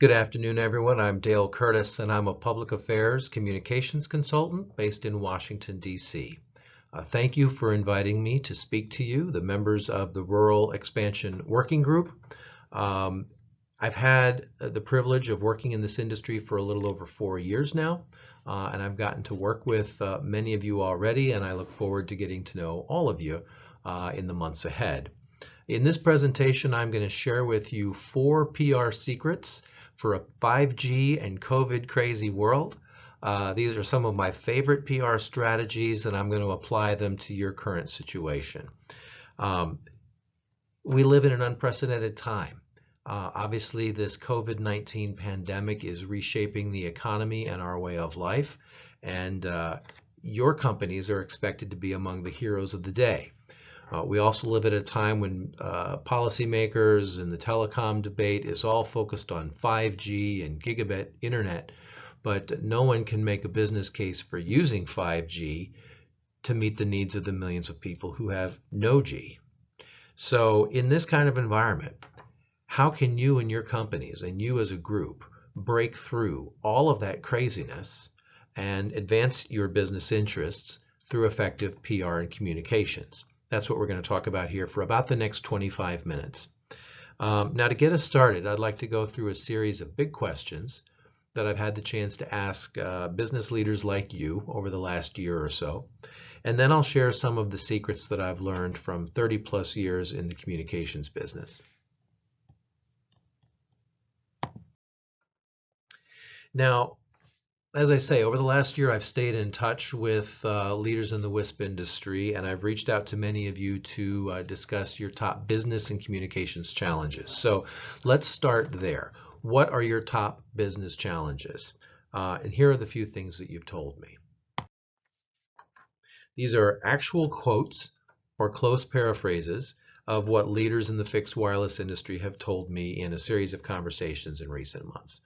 Good afternoon, everyone. I'm Dale Curtis, and I'm a public affairs communications consultant based in Washington, D.C. Thank you for inviting me to speak to you, the members of the Rural Expansion Working Group. Um, I've had the privilege of working in this industry for a little over 4 years now, and I've gotten to work with many of you already, and I look forward to getting to know all of you in the months ahead. In this presentation, I'm going to share with you 4 PR secrets for a 5G and COVID crazy world. These are some of my favorite PR strategies, and I'm going to apply them to your current situation. We live in an unprecedented time. Obviously, this COVID-19 pandemic is reshaping the economy and our way of life, and your companies are expected to be among the heroes of the day. We also live at a time when policymakers and the telecom debate is all focused on 5G and gigabit internet, but no one can make a business case for using 5G to meet the needs of the millions of people who have no G. So in this kind of environment, how can you and your companies and you as a group break through all of that craziness and advance your business interests through effective PR and communications? That's what we're going to talk about here for about the next 25 minutes. Now, to get us started, I'd like to go through a series of big questions that I've had the chance to ask business leaders like you over the last year or so. And then I'll share some of the secrets that I've learned from 30 plus years in the communications business. Now, as I say, over the last year, I've stayed in touch with leaders in the WISP industry, and I've reached out to many of you to discuss your top business and communications challenges. So let's start there. What are your top business challenges? And here are the few things that you've told me. These are actual quotes or close paraphrases of what leaders in the fixed wireless industry have told me in a series of conversations in recent months.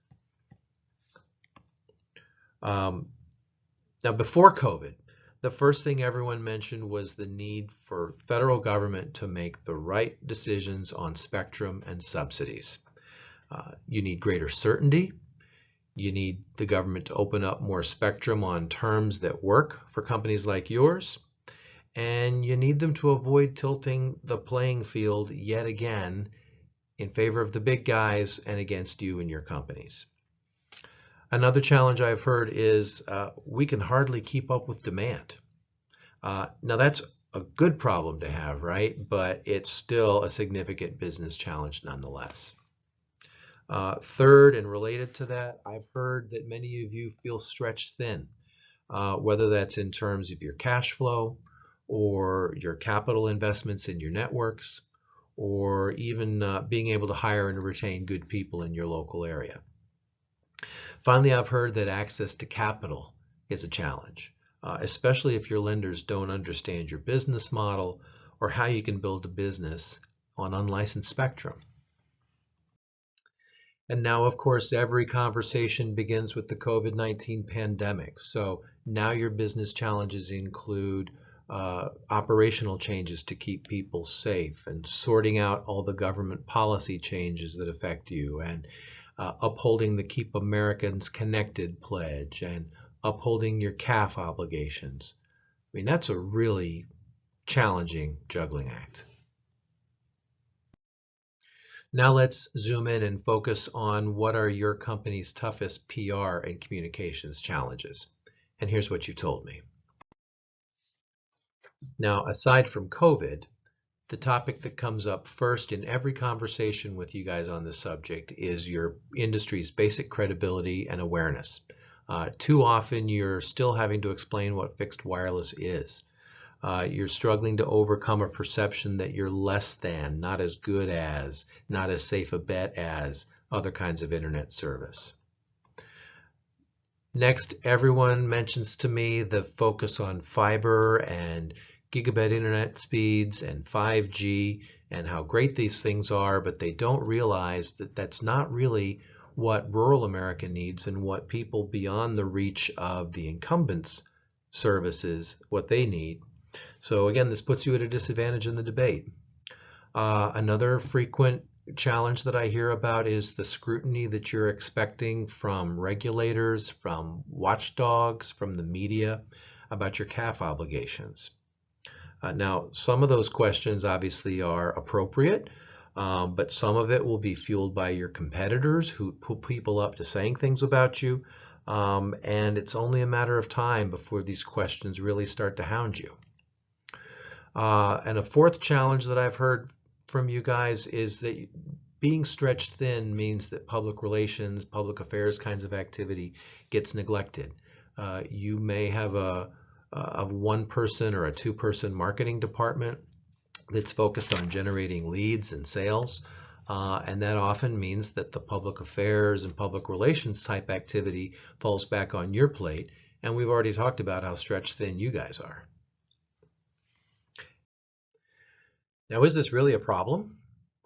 Now, before COVID, the first thing everyone mentioned was the need for federal government to make the right decisions on spectrum and subsidies. You need greater certainty. You need the government to open up more spectrum on terms that work for companies like yours. And you need them to avoid tilting the playing field yet again in favor of the big guys and against you and your companies. Another challenge I've heard is we can hardly keep up with demand. Now that's a good problem to have, right? But it's still a significant business challenge nonetheless. Third, and related to that, I've heard that many of you feel stretched thin, whether that's in terms of your cash flow or your capital investments in your networks, or even being able to hire and retain good people in your local area. Finally, I've heard that access to capital is a challenge, especially if your lenders don't understand your business model or how you can build a business on unlicensed spectrum. And now, of course, every conversation begins with the COVID-19 pandemic. So now your business challenges include operational changes to keep people safe and sorting out all the government policy changes that affect you, and upholding the Keep Americans Connected pledge and upholding your CAF obligations. I mean, that's a really challenging juggling act. Now let's zoom in and focus on what are your company's toughest PR and communications challenges. And here's what you told me. Now, aside from COVID, the topic that comes up first in every conversation with you guys on this subject is your industry's basic credibility and awareness. Too often you're still having to explain what fixed wireless is. You're struggling to overcome a perception that you're less than, not as good as, not as safe a bet as other kinds of internet service. Next, everyone mentions to me the focus on fiber and gigabit internet speeds and 5G and how great these things are, but they don't realize that that's not really what rural America needs and what people beyond the reach of the incumbents' services, what they need. So again, this puts you at a disadvantage in the debate. Another frequent challenge that I hear about is the scrutiny that you're expecting from regulators, from watchdogs, from the media about your CAF obligations. Now, some of those questions obviously are appropriate, but some of it will be fueled by your competitors who put people up to saying things about you, and it's only a matter of time before these questions really start to hound you. And a fourth challenge that I've heard from you guys is that being stretched thin means that public relations, public affairs kinds of activity gets neglected. You may have a one-person or a two-person marketing department that's focused on generating leads and sales, and that often means that the public affairs and public relations type activity falls back on your plate, and we've already talked about how stretched thin you guys are. Now, is this really a problem?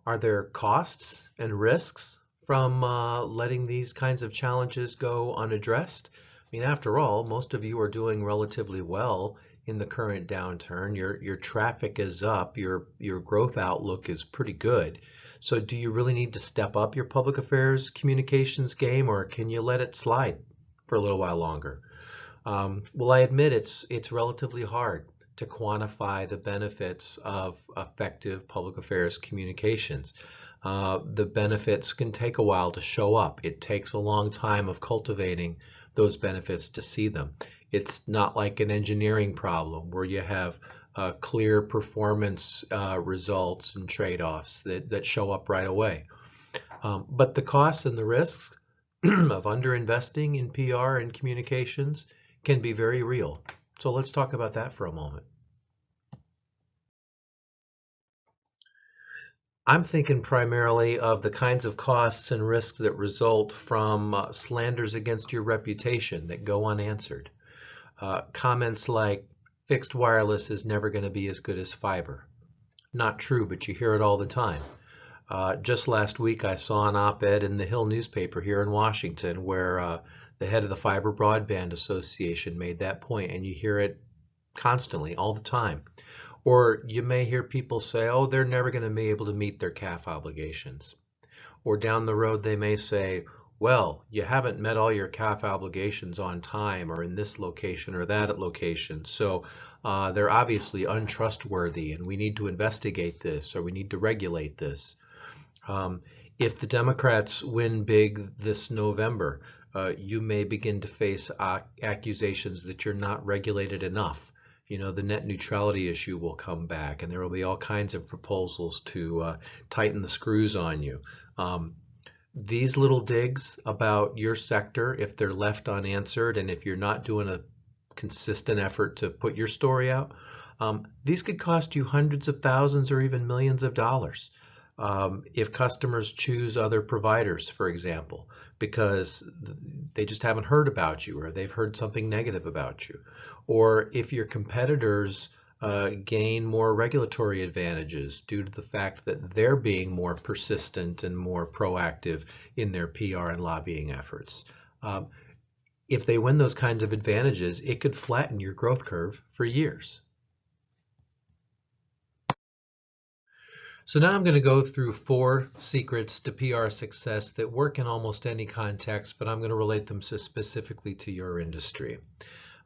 Are there costs and risks from letting these kinds of challenges go unaddressed? I mean, after all, most of you are doing relatively well in the current downturn. Your traffic is up, your growth outlook is pretty good. So do you really need to step up your public affairs communications game, or can you let it slide for a little while longer? Well, I admit it's relatively hard to quantify the benefits of effective public affairs communications. The benefits can take a while to show up. It takes a long time of cultivating those benefits to see them. It's not like an engineering problem where you have clear performance results and trade-offs that show up right away. But the costs and the risks of underinvesting in PR and communications can be very real. So let's talk about that for a moment. I'm thinking primarily of the kinds of costs and risks that result from slanders against your reputation that go unanswered. Comments like fixed wireless is never going to be as good as fiber. Not true, but you hear it all the time. Just last week I saw an op-ed in the Hill newspaper here in Washington where the head of the Fiber Broadband Association made that point, and you hear it constantly, all the time. Or you may hear people say, oh, they're never going to be able to meet their CAF obligations. Or down the road they may say, well, you haven't met all your CAF obligations on time or in this location or that location, so they're obviously untrustworthy and we need to investigate this or we need to regulate this. If the Democrats win big this November, you may begin to face accusations that you're not regulated enough. You know, the net neutrality issue will come back and there will be all kinds of proposals to tighten the screws on you. These little digs about your sector, if they're left unanswered and if you're not doing a consistent effort to put your story out, these could cost you hundreds of thousands or even millions of dollars. If customers choose other providers, for example, because they just haven't heard about you or they've heard something negative about you, or if your competitors gain more regulatory advantages due to the fact that they're being more persistent and more proactive in their PR and lobbying efforts. If they win those kinds of advantages, it could flatten your growth curve for years. So now I'm going to go through 4 secrets to PR success that work in almost any context, but I'm going to relate them specifically to your industry.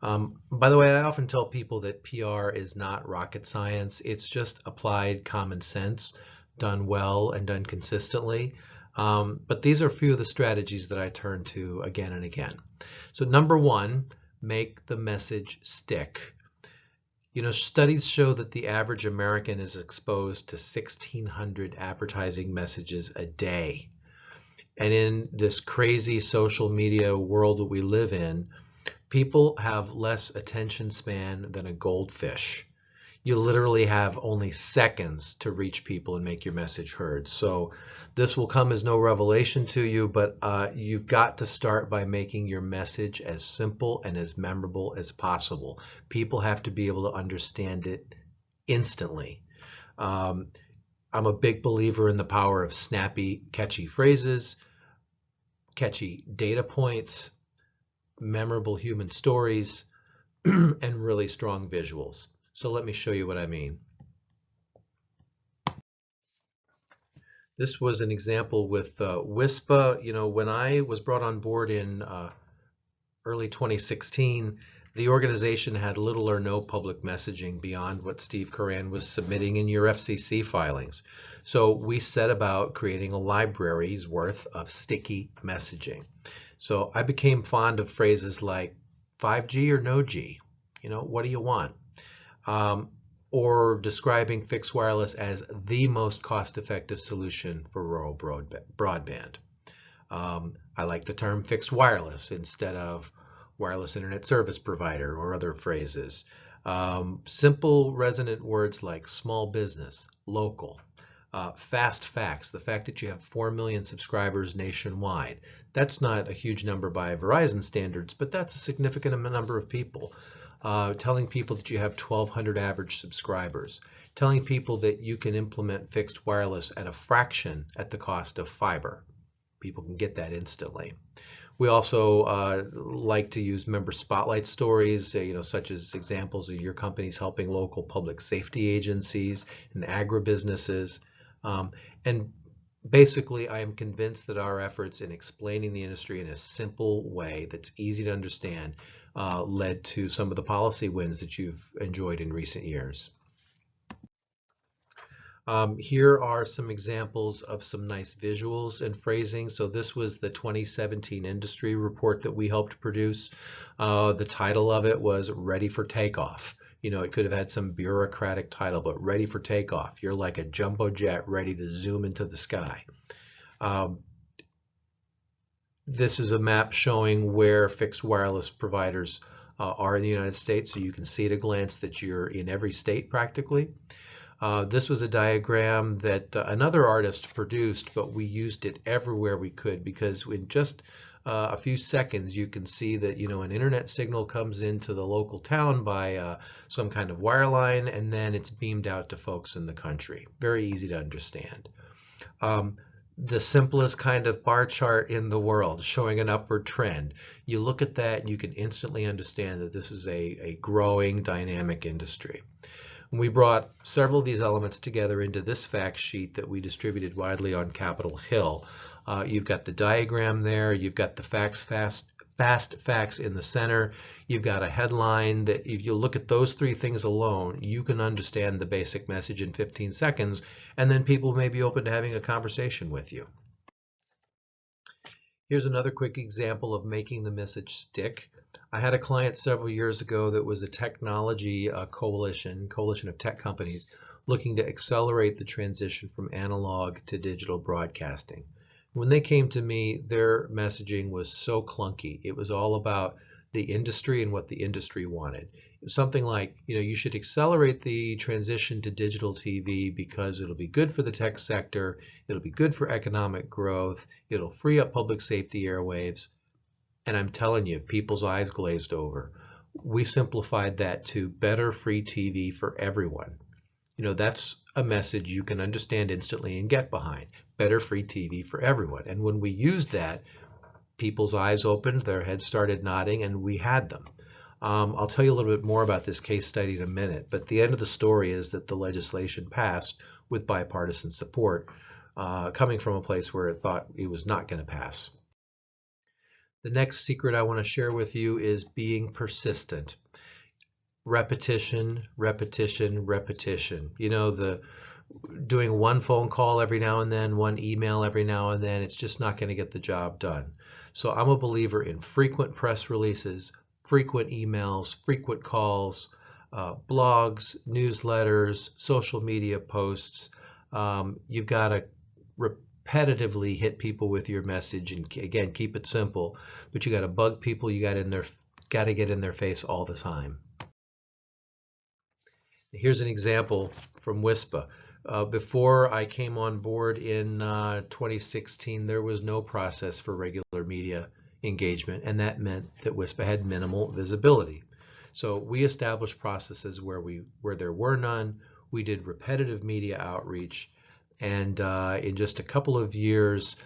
By the way, I often tell people that PR is not rocket science. It's just applied common sense, done well and done consistently. But these are a few of the strategies that I turn to again and again. So number 1, make the message stick. You know, studies show that the average American is exposed to 1,600 advertising messages a day. And in this crazy social media world that we live in, people have less attention span than a goldfish. You literally have only seconds to reach people and make your message heard. So this will come as no revelation to you, but you've got to start by making your message as simple and as memorable as possible. People have to be able to understand it instantly. I'm a big believer in the power of snappy, catchy phrases, catchy data points, memorable human stories, and really strong visuals. So let me show you what I mean. This was an example with WISPA. When I was brought on board in early 2016, the organization had little or no public messaging beyond what Steve Coran was submitting in your FCC filings. So we set about creating a library's worth of sticky messaging. So I became fond of phrases like 5G or no G. What do you want? Or describing fixed wireless as the most cost-effective solution for rural broadband. I like the term fixed wireless instead of wireless internet service provider or other phrases. Simple resonant words like small business, local, fast facts, the fact that you have 4 million subscribers nationwide. That's not a huge number by Verizon standards, but that's a significant number of people. Telling people that you have 1,200 average subscribers. Telling people that you can implement fixed wireless at a fraction at the cost of fiber. People can get that instantly. We also like to use member spotlight stories, such as examples of your companies helping local public safety agencies and agribusinesses. And basically, I am convinced that our efforts in explaining the industry in a simple way that's easy to understand led to some of the policy wins that you've enjoyed in recent years. Here are some examples of some nice visuals and phrasing. So this was the 2017 industry report that we helped produce. The title of it was Ready for Takeoff. It could have had some bureaucratic title, but Ready for Takeoff. You're like a jumbo jet ready to zoom into the sky. This is a map showing where fixed wireless providers are in the United States, so you can see at a glance that you're in every state practically. This was a diagram that another artist produced, but we used it everywhere we could because in just a few seconds you can see that an internet signal comes into the local town by some kind of wireline, and then it's beamed out to folks in the country. Very easy to understand. The simplest kind of bar chart in the world showing an upward trend. You look at that and you can instantly understand that this is a growing dynamic industry. We brought several of these elements together into this fact sheet that we distributed widely on Capitol Hill. You've got the diagram there, you've got the fast facts in the center, you've got a headline that if you look at those three things alone, you can understand the basic message in 15 seconds, and then people may be open to having a conversation with you. Here's another quick example of making the message stick. I had a client several years ago that was a technology coalition of tech companies looking to accelerate the transition from analog to digital broadcasting. When they came to me, their messaging was so clunky. It was all about the industry and what the industry wanted. It was something like, you should accelerate the transition to digital TV because it'll be good for the tech sector, it'll be good for economic growth, it'll free up public safety airwaves. And I'm telling you, people's eyes glazed over. We simplified that to better free TV for everyone. That's a message you can understand instantly and get behind. Better free TV for everyone. And when we used that, people's eyes opened, their heads started nodding, and we had them. I'll tell you a little bit more about this case study in a minute, but the end of the story is that the legislation passed with bipartisan support, coming from a place where it thought it was not going to pass. The next secret I want to share with you is being persistent. Repetition, repetition, repetition. Doing one phone call every now and then, one email every now and then, it's just not going to get the job done. So I'm a believer in frequent press releases, frequent emails, frequent calls, blogs, newsletters, social media posts. You've got to repetitively hit people with your message, and again, keep it simple, but you got to bug people. You got to get in their face all the time. Here's an example from WISPA. Before I came on board in 2016, there was no process for regular media engagement, and that meant that WISPA had minimal visibility. So we established processes where there were none. We did repetitive media outreach, and in just a couple of years,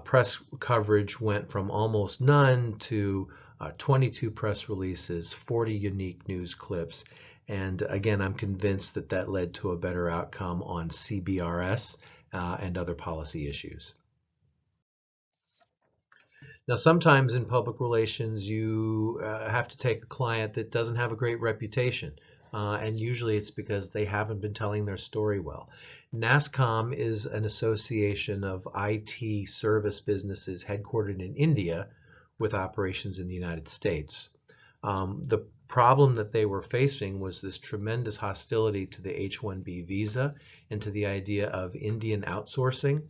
press coverage went from almost none to 22 press releases, 40 unique news clips. And again, I'm convinced that led to a better outcome on CBRS and other policy issues. Now, sometimes in public relations, you have to take a client that doesn't have a great reputation, and usually it's because they haven't been telling their story well. NASSCOM is an association of IT service businesses headquartered in India with operations in the United States. The problem that they were facing was this tremendous hostility to the H-1B visa and to the idea of Indian outsourcing.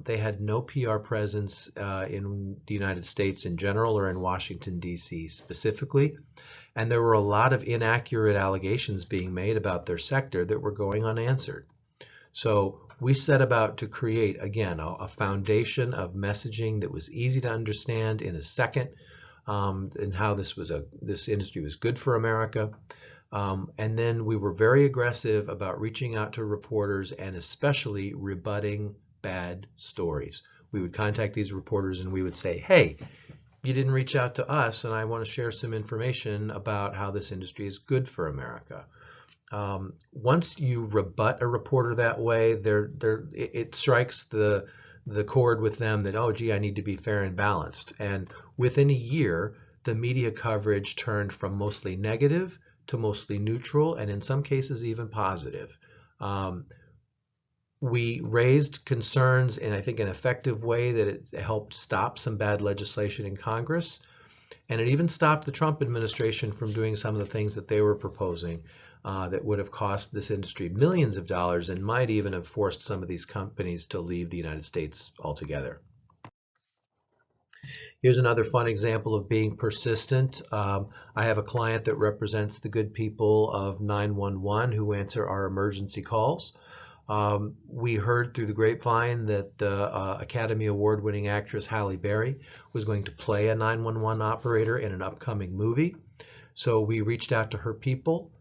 They had no PR presence in the United States in general or in Washington, D.C. specifically. And there were a lot of inaccurate allegations being made about their sector that were going unanswered. So we set about to create, again, a foundation of messaging that was easy to understand in a second, and how this industry was good for America. And then we were very aggressive about reaching out to reporters and especially rebutting bad stories. We would contact these reporters and we would say, hey, you didn't reach out to us, and I want to share some information about how this industry is good for America. Once you rebut a reporter that way, it strikes the chord with them that, oh, gee, I need to be fair and balanced. And within a year, the media coverage turned from mostly negative to mostly neutral, and in some cases even positive. We raised concerns in, I think, an effective way that it helped stop some bad legislation in Congress. And it even stopped the Trump administration from doing some of the things that they were proposing that would have cost this industry millions of dollars and might even have forced some of these companies to leave the United States altogether. Here's another fun example of being persistent. I have a client that represents the good people of 911 who answer our emergency calls. We heard through the grapevine that the Academy Award-winning actress Halle Berry was going to play a 911 operator in an upcoming movie. So we reached out to her people.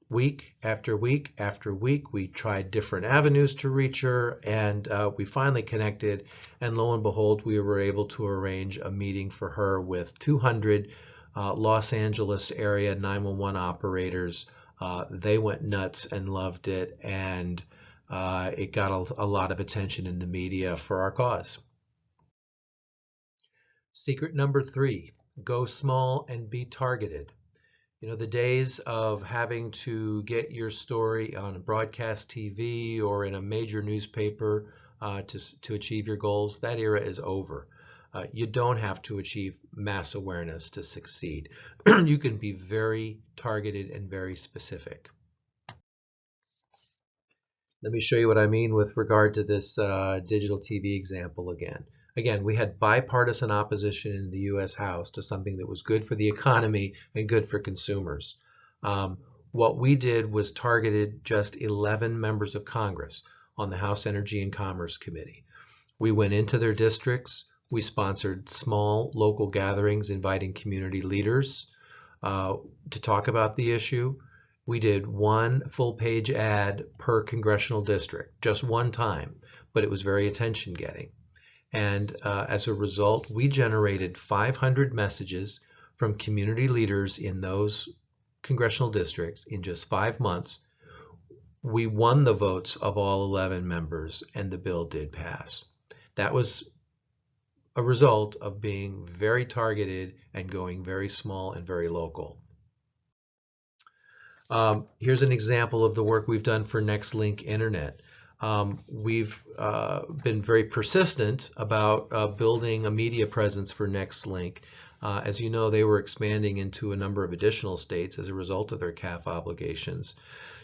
Week after week after week, we tried different avenues to reach her, and we finally connected. And lo and behold, we were able to arrange a meeting for her with 200 Los Angeles area 911 operators. They went nuts and loved it, and it got a lot of attention in the media for our cause. Secret number 3, go small and be targeted. You know, the days of having to get your story on broadcast TV or in a major newspaper to achieve your goals, that era is over. You don't have to achieve mass awareness to succeed. You can be very targeted and very specific. Let me show you what I mean with regard to this digital TV example again. Again, we had bipartisan opposition in the U.S. House to something that was good for the economy and good for consumers. What we did was targeted just 11 members of Congress on the House Energy and Commerce Committee. We went into their districts. We sponsored small local gatherings inviting community leaders to talk about the issue. We did one full-page ad per congressional district, just one time, but it was very attention-getting. And as a result, we generated 500 messages from community leaders in those congressional districts in just 5 months. We won the votes of all 11 members, and the bill did pass. That was a result of being very targeted and going very small and very local. Here's an example of the work we've done for NextLink Internet. We've been very persistent about building a media presence for NextLink. As you know, they were expanding into a number of additional states as a result of their CAF obligations.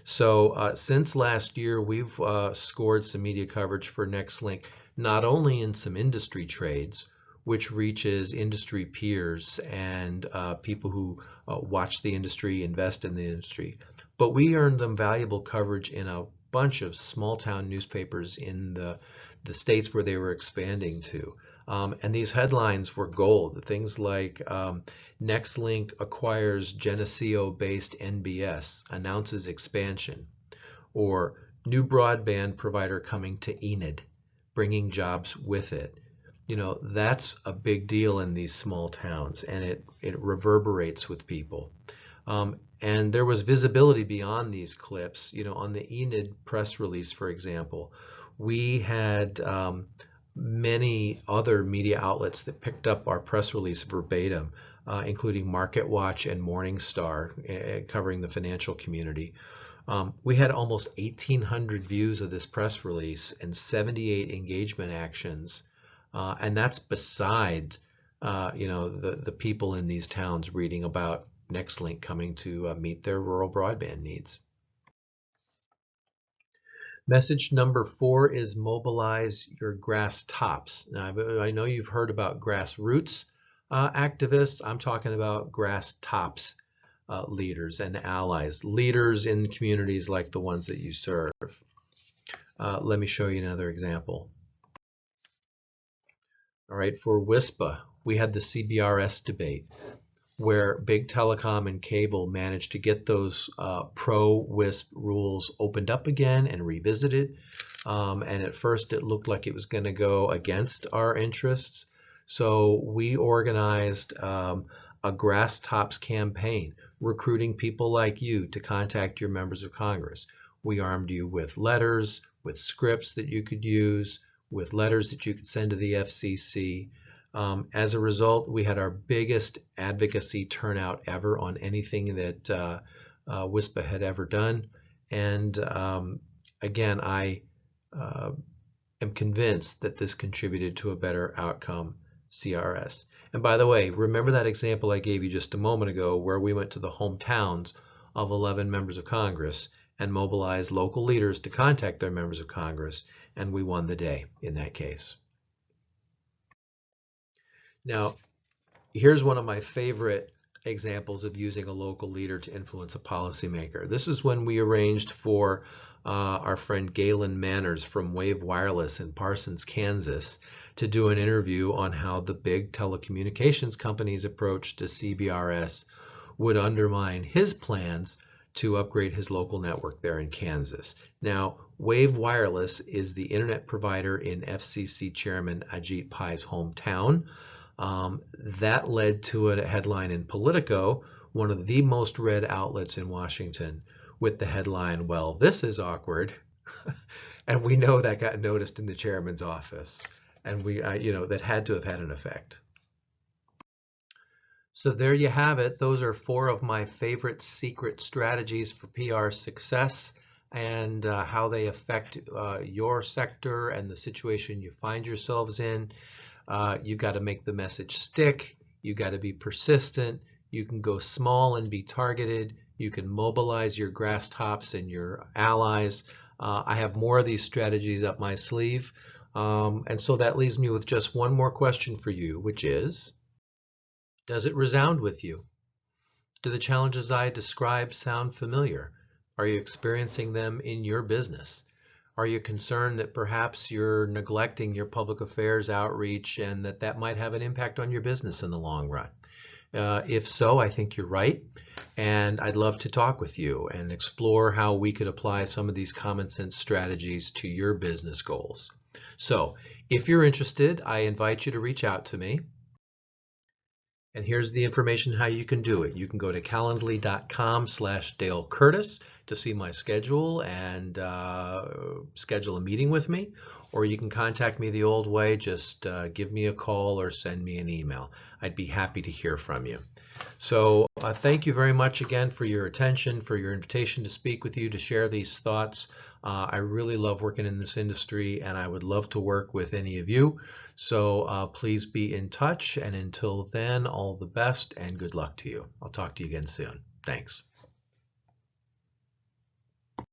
So since last year, we've scored some media coverage for NextLink, not only in some industry trades, which reaches industry peers and people who watch the industry, invest in the industry, but we earned them valuable coverage in a bunch of small town newspapers in the states where they were expanding to. And these headlines were gold. Things like NextLink acquires Geneseo-based NBS, announces expansion, or new broadband provider coming to Enid, bringing jobs with it. You know, that's a big deal in these small towns, and it reverberates with people. And there was visibility beyond these clips. You know, on the Enid press release, for example, We had many other media outlets that picked up our press release verbatim, including MarketWatch and Morningstar, covering the financial community. We had almost 1,800 views of this press release and 78 engagement actions, and that's besides, the people in these towns reading about Nextlink coming to meet their rural broadband needs. Message number 4 is mobilize your grass tops. Now, I know you've heard about grassroots activists. I'm talking about grass tops leaders and allies, leaders in communities like the ones that you serve. Let me show you another example. All right, for WISPA, we had the CBRS debate where big telecom and cable managed to get those pro-WISP rules opened up again and revisited. And at first it looked like it was going to go against our interests. So we organized a Grass Tops campaign, recruiting people like you to contact your members of Congress. We armed you with letters, with scripts that you could use, with letters that you could send to the FCC. As a result, we had our biggest advocacy turnout ever on anything that WISPA had ever done. And again, I am convinced that this contributed to a better outcome CRS. And by the way, remember that example I gave you just a moment ago where we went to the hometowns of 11 members of Congress and mobilized local leaders to contact their members of Congress, and we won the day in that case. Now, here's one of my favorite examples of using a local leader to influence a policymaker. This is when we arranged for our friend Galen Manners from Wave Wireless in Parsons, Kansas, to do an interview on how the big telecommunications company's approach to CBRS would undermine his plans to upgrade his local network there in Kansas. Now, Wave Wireless is the internet provider in FCC Chairman Ajit Pai's hometown. That led to a headline in Politico, one of the most read outlets in Washington, with the headline, "Well, this is awkward." And we know that got noticed in the chairman's office, and that had to have had an effect. So there you have it. Those are 4 of my favorite secret strategies for PR success and how they affect your sector and the situation you find yourselves in. You got to make the message stick. You got to be persistent. You can go small and be targeted. You can mobilize your grass tops and your allies. I have more of these strategies up my sleeve. And so that leaves me with just one more question for you, which is, does it resound with you? Do the challenges I described sound familiar? Are you experiencing them in your business? Are you concerned that perhaps you're neglecting your public affairs outreach and that might have an impact on your business in the long run? If so, I think you're right. And I'd love to talk with you and explore how we could apply some of these common sense strategies to your business goals. So if you're interested, I invite you to reach out to me. And here's the information how you can do it. You can go to calendly.com/Dale Curtis to see my schedule and schedule a meeting with me, or you can contact me the old way. Just give me a call or send me an email. I'd be happy to hear from you. So thank you very much again for your attention, for your invitation to speak with you, to share these thoughts. I really love working in this industry, and I would love to work with any of you. So please be in touch, and until then, all the best and good luck to you. I'll talk to you again soon. Thanks.